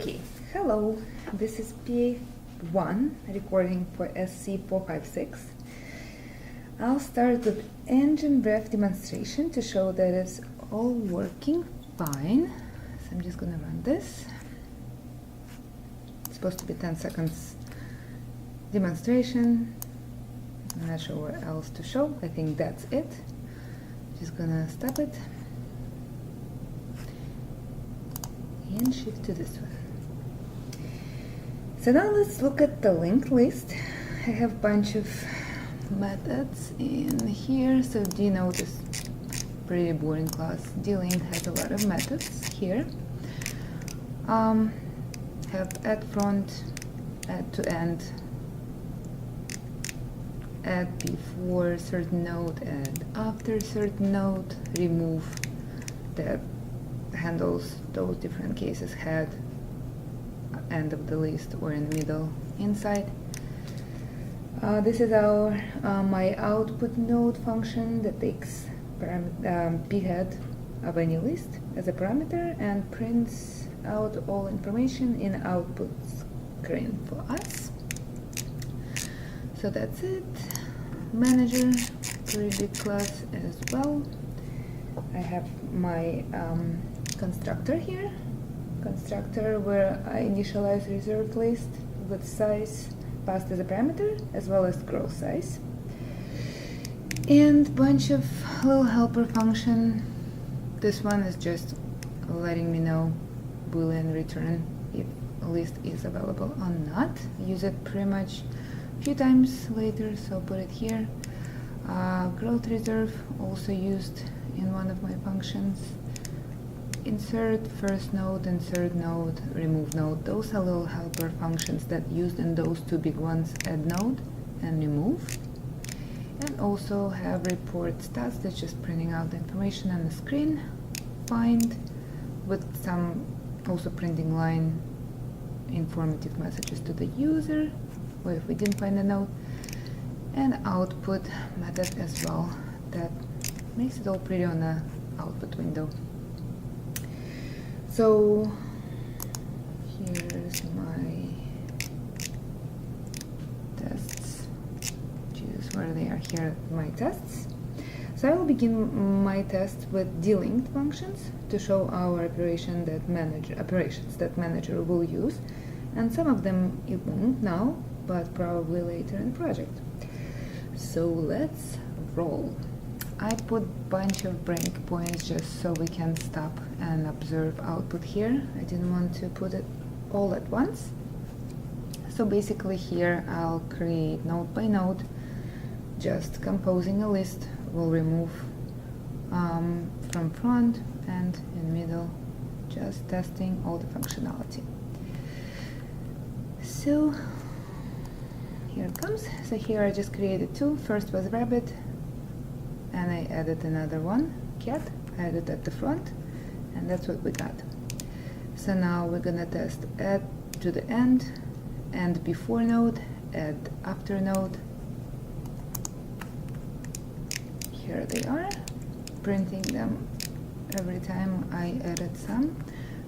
Okay, hello, this is PA1 recording for SC456. I'll start with engine ref demonstration to show that it's all working fine. So I'm just gonna run this. It's supposed to be 10 seconds demonstration. I'm not sure what else to show. I think that's it. Just gonna stop it and shift to this one. So now let's look at the linked list. I have a bunch of methods in here. So dnode is pretty boring class. dlink has a lot of methods here. Have add front, add to end, add before certain node, add after certain node, remove, that handles those different cases, head, end of the list, or in the middle, inside. This is our my output node function that takes phead of any list as a parameter and prints out all information in output screen for us. So that's it. Manager, pretty big class as well. I have my constructor here. Constructor where I initialize reserved list with size passed as a parameter as well as growth size. And bunch of little helper function. This one is just letting me know Boolean return if a list is available or not. Use it pretty much a few times later, so put it here. Growth reserve also used in one of my functions. Insert first node, insert node, remove node. Those are little helper functions that used in those two big ones, add node and remove. And also have report stats that's just printing out the information on the screen. Find with some also printing line informative messages to the user, or if we didn't find a node. And output method as well that makes it all pretty on the output window. So here's my tests. Choose where they are. Here are my tests. So I will begin my test with delinked functions to show our operations that manager will use, and some of them it won't now, but probably later in the project. So let's roll. I put bunch of breakpoints just so we can stop and observe output here. I didn't want to put it all at once. So basically here I'll create node by node, just composing a list. We'll remove from front and in middle, just testing all the functionality. So here it comes. So here I just created two. First was rabbit, and I added another one, cat, added at the front, and that's what we got. So now we're gonna test add to the end, and before node, add after node. Here they are, printing them every time I added some.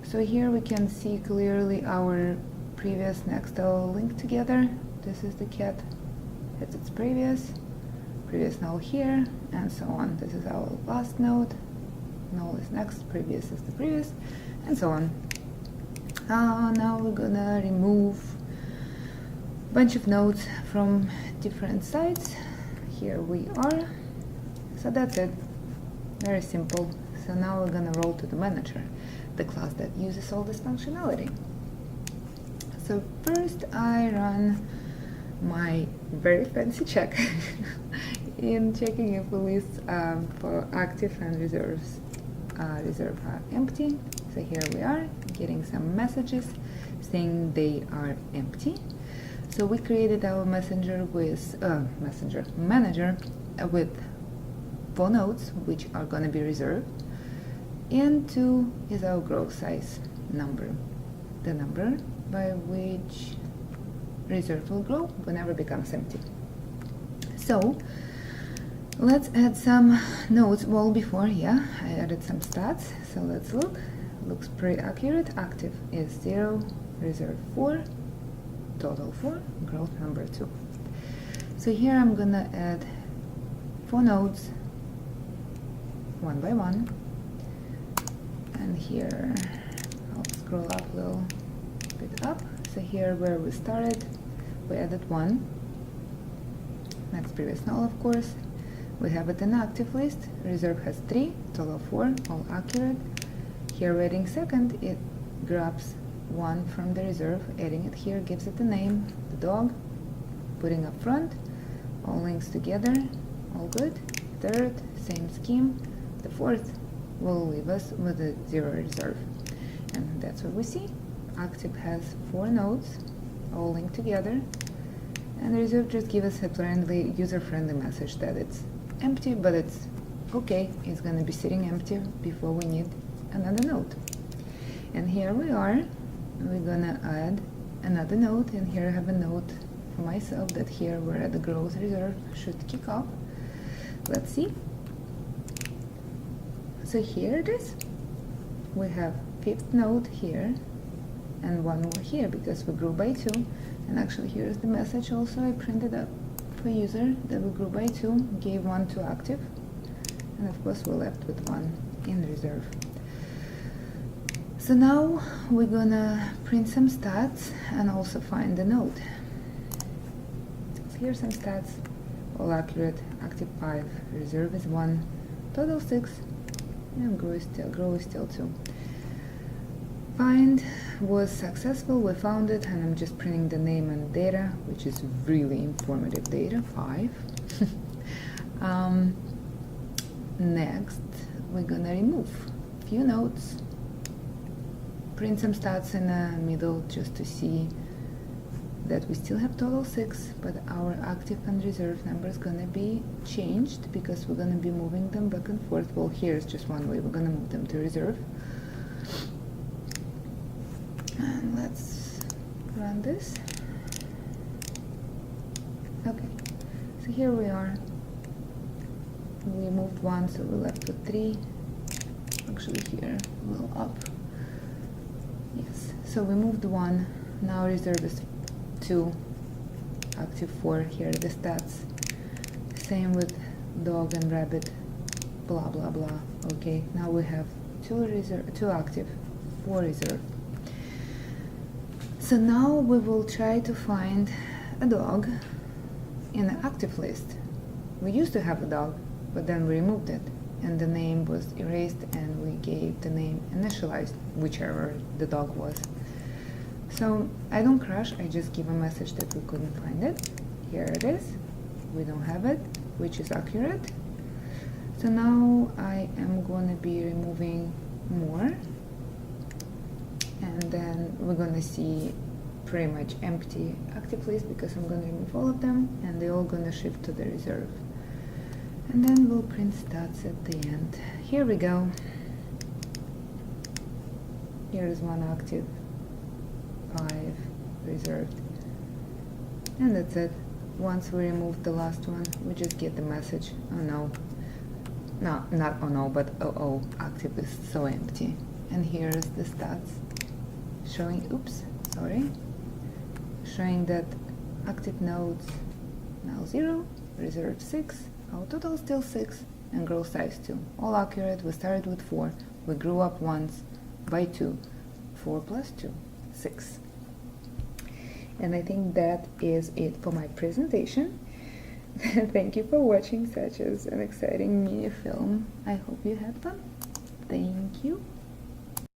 So here we can see clearly our previous Nextel linked together. This is the cat, it's its previous null here, and so on. This is our last node, null is next, previous is the previous, and so on. Now we're gonna remove a bunch of nodes from different sides. Here we are. So that's it, very simple. So now we're gonna roll to the manager, the class that uses all this functionality. So first I run my very fancy check in checking if the lists for active and reserve are empty. So here we are getting some messages saying they are empty. So we created our manager with 4 nodes which are going to be reserved, and 2 is our growth size number, the number by which reserve will grow whenever it becomes empty. So let's add some nodes. Well, before, I added some stats. So let's look. looks pretty accurate. Active is 0, reserve 4, total 4, growth number 2. So here I'm gonna add 4 nodes one by one, and here I'll scroll up a little bit up. So here where we started, we added 1. That's previous null, of course. We have it in active list. Reserve has 3, total 4, all accurate. Here we're adding second, it grabs 1 from the reserve, adding it here, gives it a name, the dog, putting up front, all links together, all good. Third, same scheme. The fourth will leave us with a 0 reserve. And that's what we see. Active has 4 nodes, all linked together. And reserve just gives us a friendly, user-friendly message that it's empty, but it's okay. It's going to be sitting empty before we need another node. And here we are. We're going to add another node, and here I have a node for myself that here where the growth reserve should kick off. Let's see. So here it is. We have 5th node here and 1 more here because we grew by 2. And actually here's the message also I printed up for user that we grew by 2, gave 1 to active, and of course we're left with 1 in reserve. So now we're gonna print some stats and also find the node. So here's some stats, all accurate. Active 5, reserve is 1, total 6, and grow is still 2. Find was successful, we found it, and I'm just printing the name and data, which is really informative data, 5. Next, we're gonna remove a few nodes, print some stats in the middle just to see that we still have total 6, but our active and reserve number is gonna be changed because we're gonna be moving them back and forth. Well, here's just one way, we're gonna move them to reserve. And let's run this. Okay, so here we are. We moved 1, so we're left with 3. Actually here, a little up. Yes, so we moved 1. Now reserve is 2, active 4. Here are the stats. Same with dog and rabbit, blah blah blah. Okay, now we have 2 active, 4 reserve. So now we will try to find a dog in the active list. We used to have a dog, but then we removed it, and the name was erased, and we gave the name initialized, whichever the dog was. So I don't crash, I just give a message that we couldn't find it. Here it is. We don't have it, which is accurate. So now I am going to be removing more. And then we're going to see pretty much empty active list because I'm going to remove all of them, and they're all going to shift to the reserve. And then we'll print stats at the end. Here we go. Here is 1 active, 5 reserved. And that's it. Once we remove the last one, we just get the message, oh no. No, not oh no, but oh, active is so empty. And here's the stats showing, showing that active nodes now 0, reserve 6, our total still 6, and growth size 2. All accurate. We started with 4, we grew up once by 2. 4 plus 2, 6. And I think that is it for my presentation. Thank you for watching such an exciting mini film. I hope you had fun. Thank you.